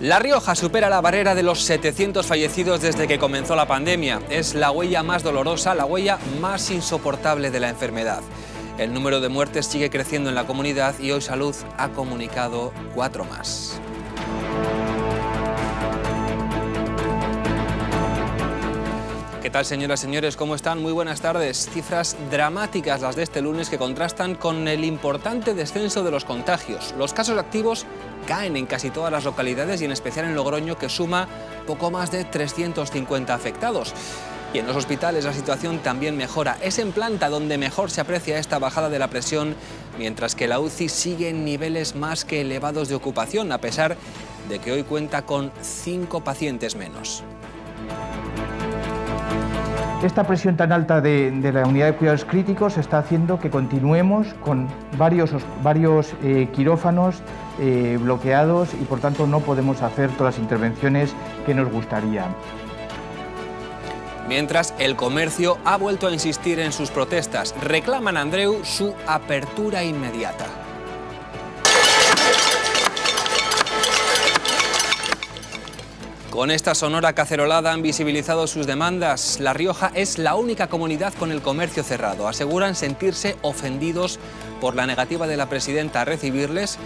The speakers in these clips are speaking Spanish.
La Rioja supera la barrera de los 700 fallecidos desde que comenzó la pandemia. Es la huella más dolorosa, la huella más insoportable de la enfermedad. El número de muertes sigue creciendo en la comunidad y hoy Salud ha comunicado 4 más. ¿Qué tal, señoras y señores? ¿Cómo están? Muy buenas tardes. Cifras dramáticas las de este lunes que contrastan con el importante descenso de los contagios. Los casos activos caen en casi todas las localidades y en especial en Logroño, que suma poco más de 350 afectados. Y en los hospitales la situación también mejora. Es en planta donde mejor se aprecia esta bajada de la presión, mientras que la UCI sigue en niveles más que elevados de ocupación, a pesar de que hoy cuenta con 5 pacientes menos. Esta presión tan alta de la unidad de cuidados críticos está haciendo que continuemos con varios quirófanos bloqueados y por tanto no podemos hacer todas las intervenciones que nos gustaría. Mientras, el comercio ha vuelto a insistir en sus protestas. Reclaman a Andreu su apertura inmediata. Con esta sonora cacerolada han visibilizado sus demandas. La Rioja es la única comunidad con el comercio cerrado. Aseguran sentirse ofendidos por la negativa de la presidenta a recibirles.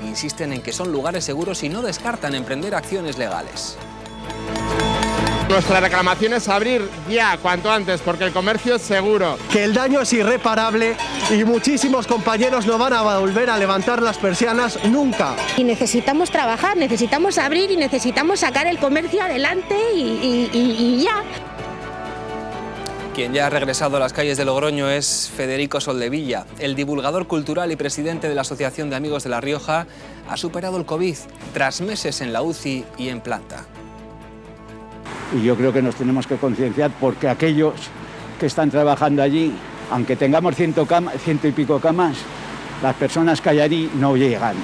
Insisten en que son lugares seguros y no descartan emprender acciones legales. Nuestra reclamación es abrir ya, cuanto antes, porque el comercio es seguro. Que el daño es irreparable y muchísimos compañeros no van a volver a levantar las persianas nunca. Y necesitamos trabajar, necesitamos abrir y necesitamos sacar el comercio adelante y ya. Quien ya ha regresado a las calles de Logroño es Federico Soldevilla. El divulgador cultural y presidente de la Asociación de Amigos de La Rioja ha superado el COVID tras meses en la UCI y en planta. Y yo creo que nos tenemos que concienciar porque aquellos que están trabajando allí, aunque tengamos 100 y pico camas, las personas que hay allí no llegan.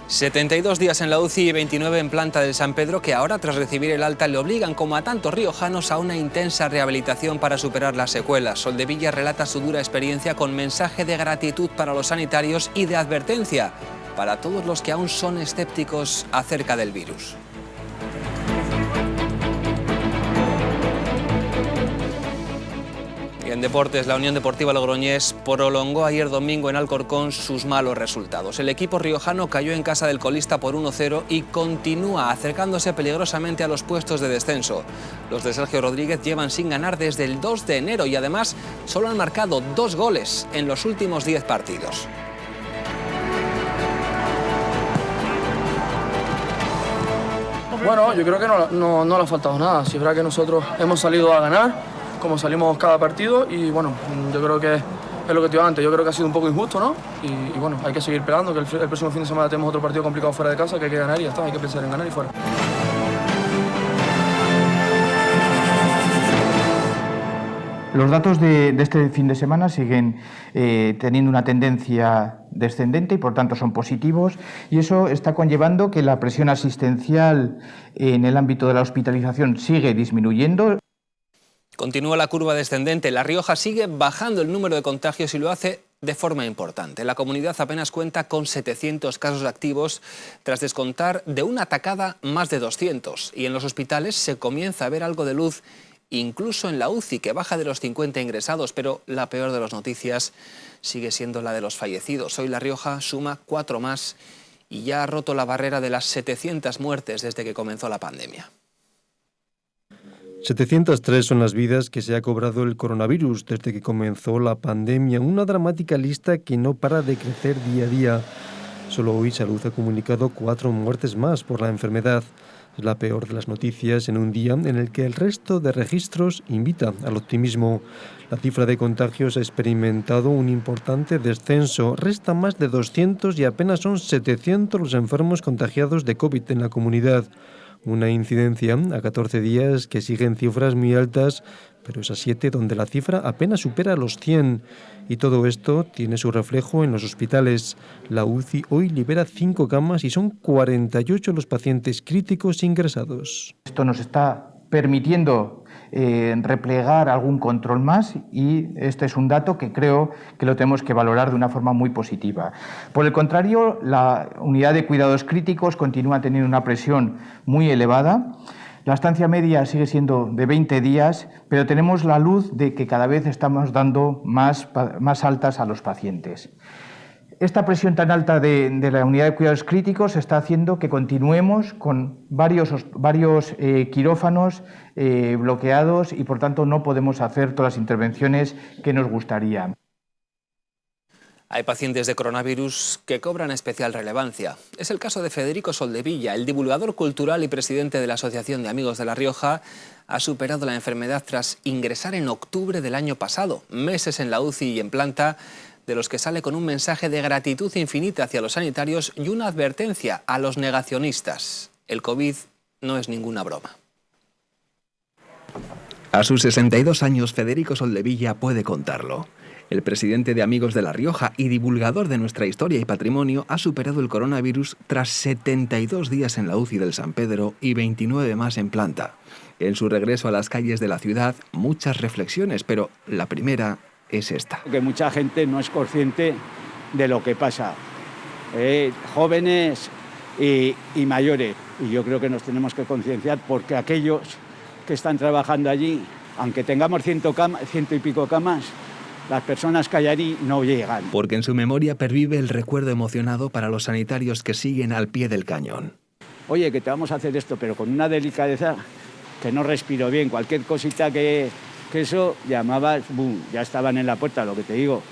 72 días en la UCI y 29 en planta del San Pedro, que ahora, tras recibir el alta, le obligan, como a tantos riojanos, a una intensa rehabilitación para superar las secuelas. Soldevilla relata su dura experiencia con mensaje de gratitud para los sanitarios y de advertencia para todos los que aún son escépticos acerca del virus. En deportes, la Unión Deportiva Logroñés prolongó ayer domingo en Alcorcón sus malos resultados. El equipo riojano cayó en casa del colista por 1-0 y continúa acercándose peligrosamente a los puestos de descenso. Los de Sergio Rodríguez llevan sin ganar desde el 2 de enero y además solo han marcado 2 goles en los últimos 10 partidos. Bueno, yo creo que no le ha faltado nada. Si es verdad que nosotros hemos salido a ganar, como salimos cada partido, y bueno, yo creo que es lo que te digo antes, yo creo que ha sido un poco injusto, ¿no? Y bueno, hay que seguir peleando, que el próximo fin de semana tenemos otro partido complicado fuera de casa, que hay que ganar y ya está, hay que pensar en ganar y fuera. Los datos de este fin de semana siguen teniendo una tendencia descendente y por tanto son positivos, y eso está conllevando que la presión asistencial en el ámbito de la hospitalización sigue disminuyendo. Continúa la curva descendente. La Rioja sigue bajando el número de contagios y lo hace de forma importante. La comunidad apenas cuenta con 700 casos activos tras descontar de una tacada más de 200. Y en los hospitales se comienza a ver algo de luz, incluso en la UCI, que baja de los 50 ingresados. Pero la peor de las noticias sigue siendo la de los fallecidos. Hoy La Rioja suma 4 más y ya ha roto la barrera de las 700 muertes desde que comenzó la pandemia. 703 son las vidas que se ha cobrado el coronavirus desde que comenzó la pandemia, una dramática lista que no para de crecer día a día. Solo hoy Salud ha comunicado 4 muertes más por la enfermedad. Es la peor de las noticias en un día en el que el resto de registros invita al optimismo. La cifra de contagios ha experimentado un importante descenso. Resta más de 200 y apenas son 700 los enfermos contagiados de COVID en la comunidad. Una incidencia a 14 días que sigue en cifras muy altas, pero es a 7 donde la cifra apenas supera los 100. Y todo esto tiene su reflejo en los hospitales. La UCI hoy libera 5 camas y son 48 los pacientes críticos ingresados. Esto nos está permitiendo replegar algún control más, y este es un dato que creo que lo tenemos que valorar de una forma muy positiva. Por el contrario, la unidad de cuidados críticos continúa teniendo una presión muy elevada. La estancia media sigue siendo de 20 días, pero tenemos la luz de que cada vez estamos dando más altas a los pacientes. Esta presión tan alta de la unidad de cuidados críticos está haciendo que continuemos con varios quirófanos bloqueados y, por tanto, no podemos hacer todas las intervenciones que nos gustaría. Hay pacientes de coronavirus que cobran especial relevancia. Es el caso de Federico Soldevilla, el divulgador cultural y presidente de la Asociación de Amigos de La Rioja. Ha superado la enfermedad tras ingresar en octubre del año pasado, meses en la UCI y en planta, de los que sale con un mensaje de gratitud infinita hacia los sanitarios y una advertencia a los negacionistas. El COVID no es ninguna broma. A sus 62 años, Federico Soldevilla puede contarlo. El presidente de Amigos de La Rioja y divulgador de nuestra historia y patrimonio ha superado el coronavirus tras 72 días en la UCI del San Pedro y 29 más en planta. En su regreso a las calles de la ciudad, muchas reflexiones, pero la primera es esta. Que mucha gente no es consciente de lo que pasa, jóvenes y mayores. Y yo creo que nos tenemos que concienciar, porque aquellos que están trabajando allí, aunque tengamos ciento y pico camas, las personas que hay allí no llegan. Porque en su memoria pervive el recuerdo emocionado para los sanitarios que siguen al pie del cañón. Oye, que te vamos a hacer esto, pero con una delicadeza que no respiro bien. Cualquier cosita que eso, llamabas, ¡bum!, ya estaban en la puerta, lo que te digo.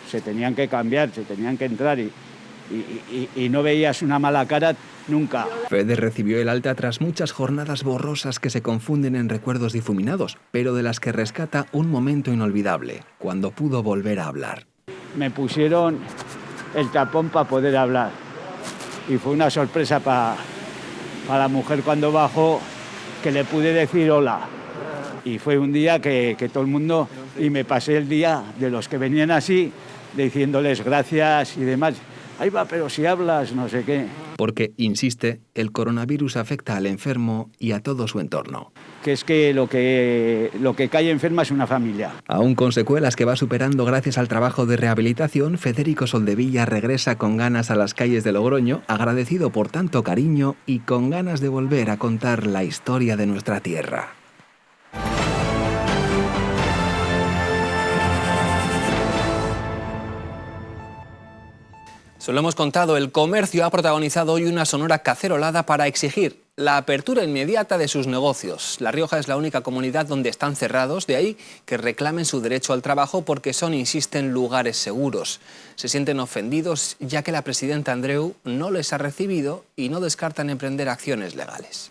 Se tenían que cambiar, se tenían que entrar y no veías una mala cara nunca. Fede recibió el alta tras muchas jornadas borrosas que se confunden en recuerdos difuminados, pero de las que rescata un momento inolvidable, cuando pudo volver a hablar. Me pusieron el tapón para poder hablar y fue una sorpresa para la mujer cuando bajó, que le pude decir hola. Y fue un día que todo el mundo, y me pasé el día de los que venían así, diciéndoles gracias y demás. Ahí va, pero si hablas, no sé qué. Porque, insiste, el coronavirus afecta al enfermo y a todo su entorno. Que es que lo que cae enferma es una familia. Aún con secuelas que va superando gracias al trabajo de rehabilitación, Federico Soldevilla regresa con ganas a las calles de Logroño, agradecido por tanto cariño y con ganas de volver a contar la historia de nuestra tierra. Se lo hemos contado, el comercio ha protagonizado hoy una sonora cacerolada para exigir la apertura inmediata de sus negocios. La Rioja es la única comunidad donde están cerrados, de ahí que reclamen su derecho al trabajo porque son, insisten, lugares seguros. Se sienten ofendidos ya que la presidenta Andreu no les ha recibido y no descartan emprender acciones legales.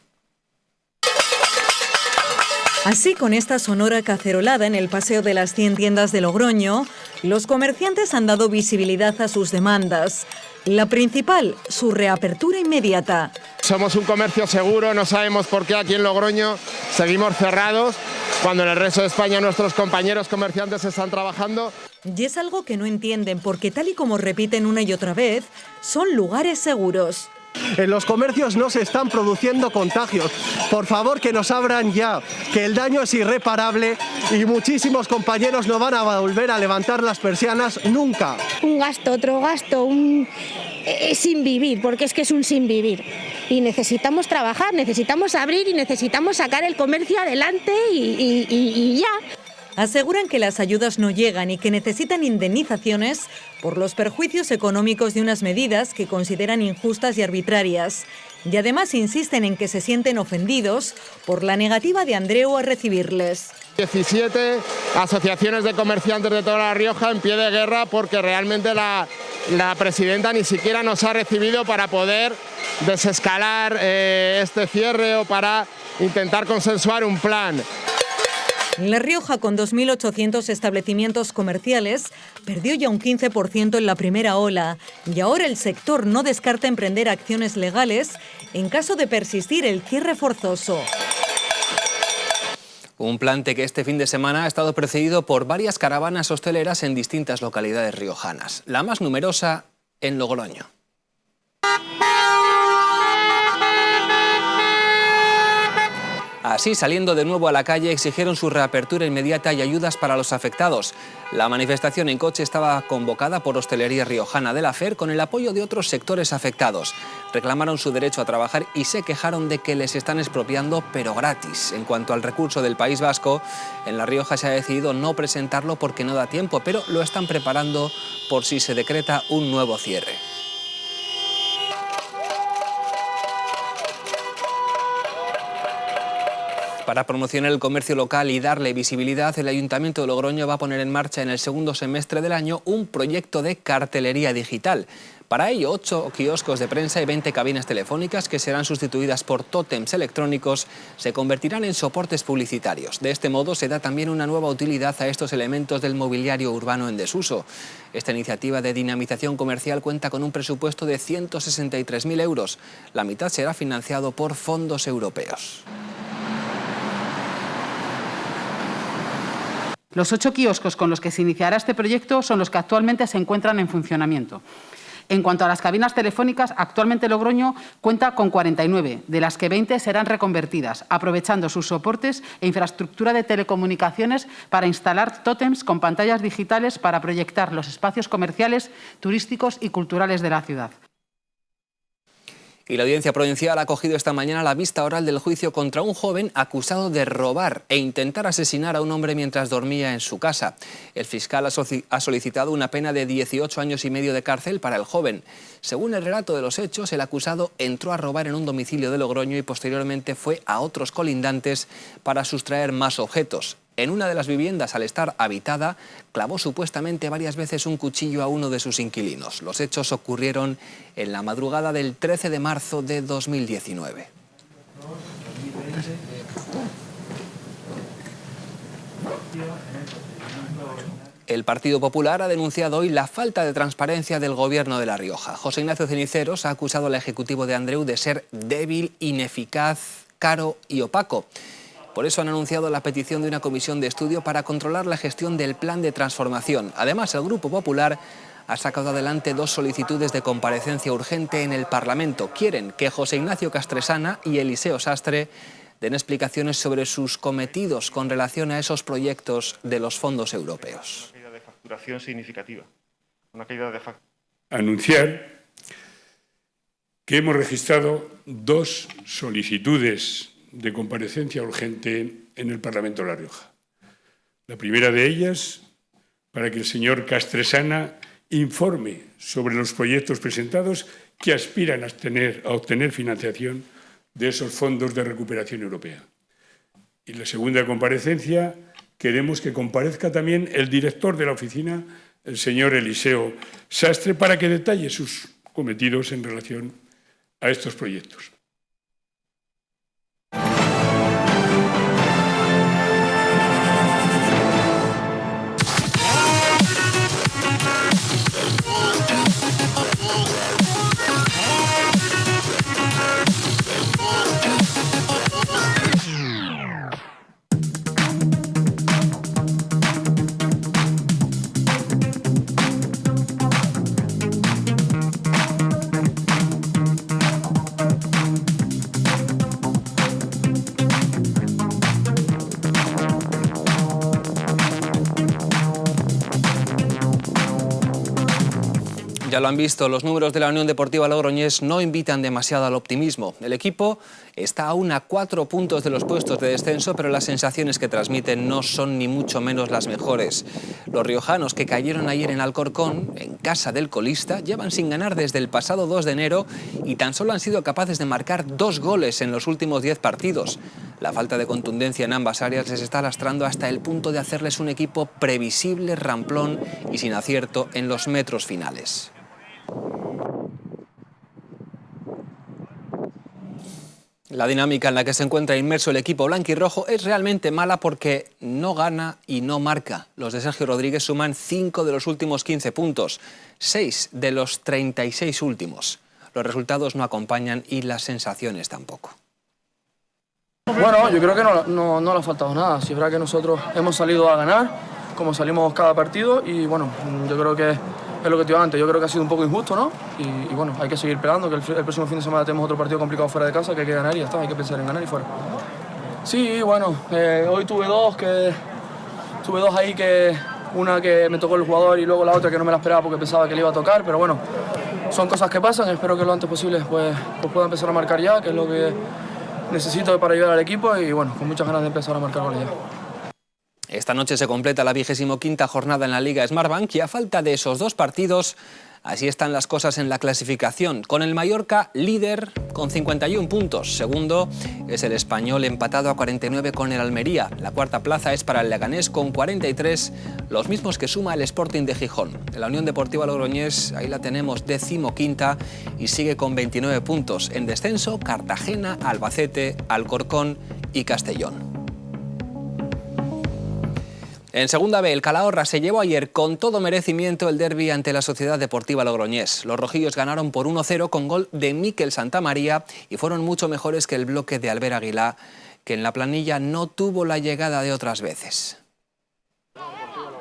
Así, con esta sonora cacerolada en el Paseo de las 100 tiendas de Logroño, los comerciantes han dado visibilidad a sus demandas. La principal, su reapertura inmediata. Somos un comercio seguro, no sabemos por qué aquí en Logroño seguimos cerrados, cuando en el resto de España nuestros compañeros comerciantes están trabajando. Y es algo que no entienden, porque tal y como repiten una y otra vez, son lugares seguros. En los comercios no se están produciendo contagios. Por favor, que nos abran ya, que el daño es irreparable y muchísimos compañeros no van a volver a levantar las persianas nunca. Un gasto, otro gasto, sin vivir, porque es que es un sin vivir. Y necesitamos trabajar, necesitamos abrir y necesitamos sacar el comercio adelante y ya. Aseguran que las ayudas no llegan y que necesitan indemnizaciones por los perjuicios económicos de unas medidas que consideran injustas y arbitrarias. Y además insisten en que se sienten ofendidos por la negativa de Andreu a recibirles. 17 asociaciones de comerciantes de toda La Rioja en pie de guerra porque realmente la presidenta ni siquiera nos ha recibido para poder desescalar este cierre o para intentar consensuar un plan. La Rioja, con 2.800 establecimientos comerciales, perdió ya un 15% en la primera ola y ahora el sector no descarta emprender acciones legales en caso de persistir el cierre forzoso. Un plante que este fin de semana ha estado precedido por varias caravanas hosteleras en distintas localidades riojanas, la más numerosa en Logroño. Así, saliendo de nuevo a la calle, exigieron su reapertura inmediata y ayudas para los afectados. La manifestación en coche estaba convocada por Hostelería Riojana de la FER con el apoyo de otros sectores afectados. Reclamaron su derecho a trabajar y se quejaron de que les están expropiando, pero gratis. En cuanto al recurso del País Vasco, en La Rioja se ha decidido no presentarlo porque no da tiempo, pero lo están preparando por si se decreta un nuevo cierre. Para promocionar el comercio local y darle visibilidad, el Ayuntamiento de Logroño va a poner en marcha en el segundo semestre del año un proyecto de cartelería digital. Para ello, 8 kioscos de prensa y 20 cabinas telefónicas que serán sustituidas por tótems electrónicos se convertirán en soportes publicitarios. De este modo se da también una nueva utilidad a estos elementos del mobiliario urbano en desuso. Esta iniciativa de dinamización comercial cuenta con un presupuesto de 163.000 euros. La mitad será financiado por fondos europeos. Los 8 kioscos con los que se iniciará este proyecto son los que actualmente se encuentran en funcionamiento. En cuanto a las cabinas telefónicas, actualmente Logroño cuenta con 49, de las que 20 serán reconvertidas, aprovechando sus soportes e infraestructura de telecomunicaciones para instalar tótems con pantallas digitales para proyectar los espacios comerciales, turísticos y culturales de la ciudad. Y la Audiencia Provincial ha acogido esta mañana la vista oral del juicio contra un joven acusado de robar e intentar asesinar a un hombre mientras dormía en su casa. El fiscal ha solicitado una pena de 18 años y medio de cárcel para el joven. Según el relato de los hechos, el acusado entró a robar en un domicilio de Logroño y posteriormente fue a otros colindantes para sustraer más objetos. En una de las viviendas, al estar habitada, clavó supuestamente varias veces un cuchillo a uno de sus inquilinos. Los hechos ocurrieron en la madrugada del 13 de marzo de 2019. El Partido Popular ha denunciado hoy la falta de transparencia del Gobierno de La Rioja. José Ignacio Ceniceros ha acusado al Ejecutivo de Andreu de ser débil, ineficaz, caro y opaco. Por eso han anunciado la petición de una comisión de estudio para controlar la gestión del plan de transformación. Además, el Grupo Popular ha sacado adelante 2 solicitudes de comparecencia urgente en el Parlamento. Quieren que José Ignacio Castresana y Eliseo Sastre den explicaciones sobre sus cometidos con relación a esos proyectos de los fondos europeos. Una caída de facturación significativa. Anunciar que hemos registrado 2 solicitudes de comparecencia urgente en el Parlamento de La Rioja. La primera de ellas, para que el señor Castresana informe sobre los proyectos presentados que aspiran a obtener financiación de esos fondos de recuperación europea. Y la segunda comparecencia, queremos que comparezca también el director de la oficina, el señor Eliseo Sastre, para que detalle sus cometidos en relación a estos proyectos. Ya lo han visto, los números de la Unión Deportiva Logroñés no invitan demasiado al optimismo. El equipo está aún a 4 puntos de los puestos de descenso, pero las sensaciones que transmiten no son ni mucho menos las mejores. Los riojanos, que cayeron ayer en Alcorcón, en casa del colista, llevan sin ganar desde el pasado 2 de enero y tan solo han sido capaces de marcar 2 goles en los últimos 10 partidos. La falta de contundencia en ambas áreas les está lastrando hasta el punto de hacerles un equipo previsible, ramplón y sin acierto en los metros finales. La dinámica en la que se encuentra inmerso el equipo blanquirrojo es realmente mala porque no gana y no marca. Los de Sergio Rodríguez suman 5 de los últimos 15 puntos, 6 de los 36 últimos. Los resultados no acompañan y las sensaciones tampoco. Bueno, yo creo que no le ha faltado nada. Si es verdad que nosotros hemos salido a ganar, como salimos cada partido, y bueno, yo creo que es lo que te digo antes, yo creo que ha sido un poco injusto, ¿no? Y bueno, hay que seguir peleando, que el próximo fin de semana tenemos otro partido complicado fuera de casa, que hay que ganar y ya está, hay que pensar en ganar y fuera. Sí, bueno, hoy tuve dos ahí que una que me tocó el jugador y luego la otra que no me la esperaba porque pensaba que le iba a tocar, pero bueno, son cosas que pasan, espero que lo antes posible pues pueda empezar a marcar ya, que es lo que necesito para ayudar al equipo y bueno, con muchas ganas de empezar a marcar goles ya. Esta noche se completa la 25ª jornada en la Liga Smartbank y a falta de esos 2 partidos, así están las cosas en la clasificación, con el Mallorca líder con 51 puntos. Segundo es el Español empatado a 49 con el Almería. La 4ª plaza es para el Leganés con 43, los mismos que suma el Sporting de Gijón. La Unión Deportiva Logroñés, ahí la tenemos 15ª y sigue con 29 puntos. En descenso, Cartagena, Albacete, Alcorcón y Castellón. En Segunda B, el Calahorra se llevó ayer con todo merecimiento el derbi ante la Sociedad Deportiva Logroñés. Los rojillos ganaron por 1-0 con gol de Mikel Santamaría y fueron mucho mejores que el bloque de Albert Aguilá, que en la planilla no tuvo la llegada de otras veces.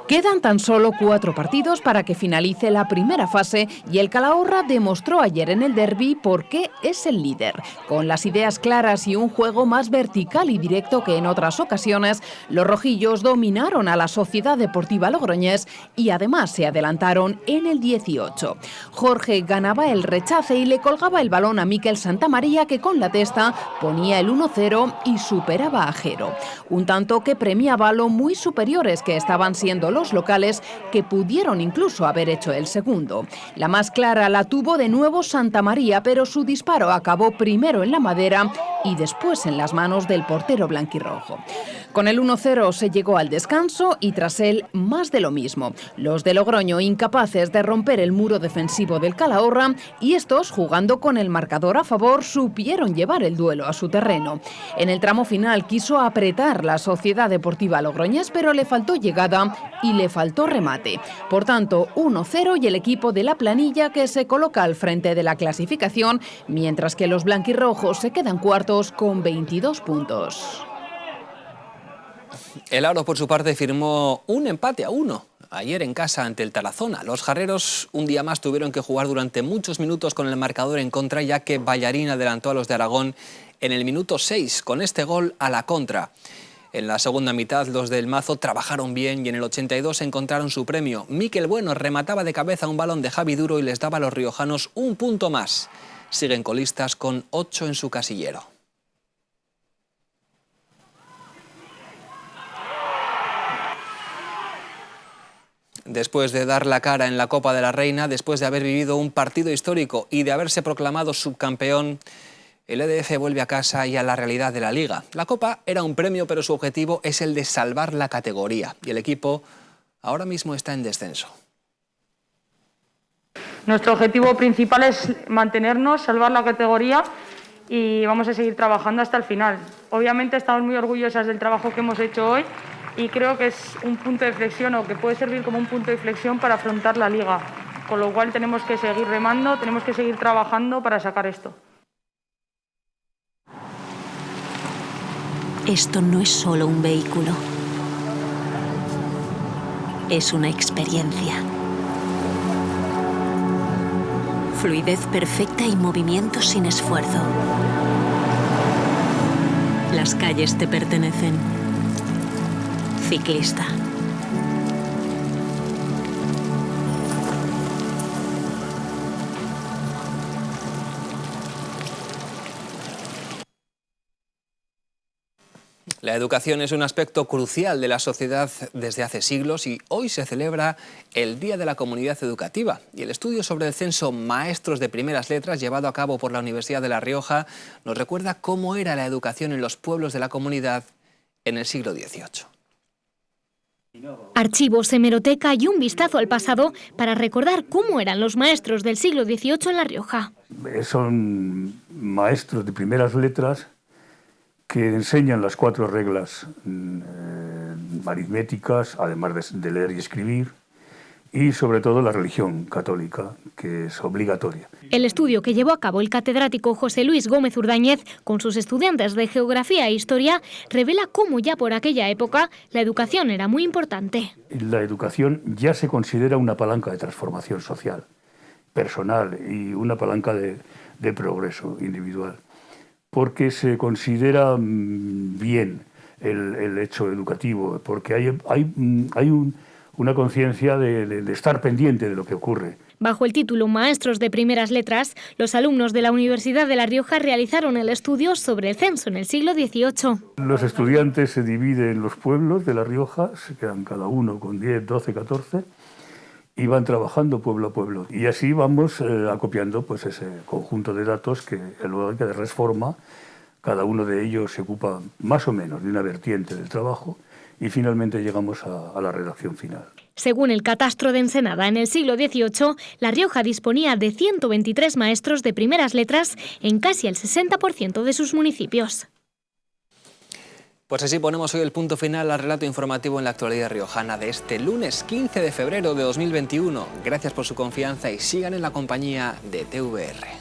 Quedan tan solo 4 partidos para que finalice la primera fase y el Calahorra demostró ayer en el derbi por qué es el líder. Con las ideas claras y un juego más vertical y directo que en otras ocasiones, los rojillos dominaron a la Sociedad Deportiva Logroñés y además se adelantaron en el 18. Jorge ganaba el rechace y le colgaba el balón a Mikel Santamaría, que con la testa ponía el 1-0 y superaba a Jero. Un tanto que premiaba lo muy superiores que estaban siendo los locales, que pudieron incluso haber hecho el segundo. La más clara la tuvo de nuevo Santamaría, pero su disparo acabó primero en la madera y después en las manos del portero blanquirrojo. Con el 1-0 se llegó al descanso y tras él más de lo mismo. Los de Logroño incapaces de romper el muro defensivo del Calahorra y estos, jugando con el marcador a favor, supieron llevar el duelo a su terreno. En el tramo final quiso apretar la Sociedad Deportiva Logroñés, pero le faltó llegada y le faltó remate. Por tanto, 1-0 y el equipo de la planilla que se coloca al frente de la clasificación, mientras que los blanquirrojos se quedan cuartos con 22 puntos. El Aro, por su parte, firmó un empate a 1 ayer en casa ante el Tarazona. Los jarreros un día más tuvieron que jugar durante muchos minutos con el marcador en contra, ya que Ballarín adelantó a los de Aragón en el minuto 6 con este gol a la contra. En la segunda mitad los del Mazo trabajaron bien y en el 82 encontraron su premio. Miquel Bueno remataba de cabeza un balón de Javi Duro y les daba a los riojanos un punto más. Siguen colistas con 8 en su casillero. Después de dar la cara en la Copa de la Reina, después de haber vivido un partido histórico y de haberse proclamado subcampeón, el EDF vuelve a casa y a la realidad de la Liga. La Copa era un premio, pero su objetivo es el de salvar la categoría. Y el equipo ahora mismo está en descenso. Nuestro objetivo principal es mantenernos, salvar la categoría y vamos a seguir trabajando hasta el final. Obviamente estamos muy orgullosas del trabajo que hemos hecho hoy y creo que es un punto de inflexión o que puede servir como un punto de inflexión para afrontar la Liga. Con lo cual tenemos que seguir remando, tenemos que seguir trabajando para sacar esto. Esto no es solo un vehículo. Es una experiencia. Fluidez perfecta y movimiento sin esfuerzo. Las calles te pertenecen. Ciclista. La educación es un aspecto crucial de la sociedad desde hace siglos y hoy se celebra el Día de la Comunidad Educativa. Y el estudio sobre el censo Maestros de Primeras Letras, llevado a cabo por la Universidad de La Rioja, nos recuerda cómo era la educación en los pueblos de la comunidad en el siglo XVIII. Archivos, hemeroteca y un vistazo al pasado para recordar cómo eran los maestros del siglo XVIII en La Rioja. Son maestros de primeras letras que enseñan las 4 reglas aritméticas, además de leer y escribir, y sobre todo la religión católica, que es obligatoria. El estudio que llevó a cabo el catedrático José Luis Gómez Urdáñez con sus estudiantes de Geografía e Historia revela cómo ya por aquella época la educación era muy importante. La educación ya se considera una palanca de transformación social, personal y una palanca de progreso individual. porque se considera bien el hecho educativo, porque hay una conciencia de estar pendiente de lo que ocurre. Bajo el título Maestros de Primeras Letras, los alumnos de la Universidad de La Rioja realizaron el estudio sobre el censo en el siglo XVIII. Los estudiantes se dividen en los pueblos de La Rioja, se quedan cada uno con 10, 12, 14, y van trabajando pueblo a pueblo. Y así vamos acopiando pues, ese conjunto de datos que luego hay que darles forma. Cada uno de ellos se ocupa más o menos de una vertiente del trabajo y finalmente llegamos a la redacción final. Según el catastro de Ensenada, en el siglo XVIII, La Rioja disponía de 123 maestros de primeras letras en casi el 60% de sus municipios. Pues así ponemos hoy el punto final al relato informativo en la actualidad riojana de este lunes 15 de febrero de 2021. Gracias por su confianza y sigan en la compañía de TVR.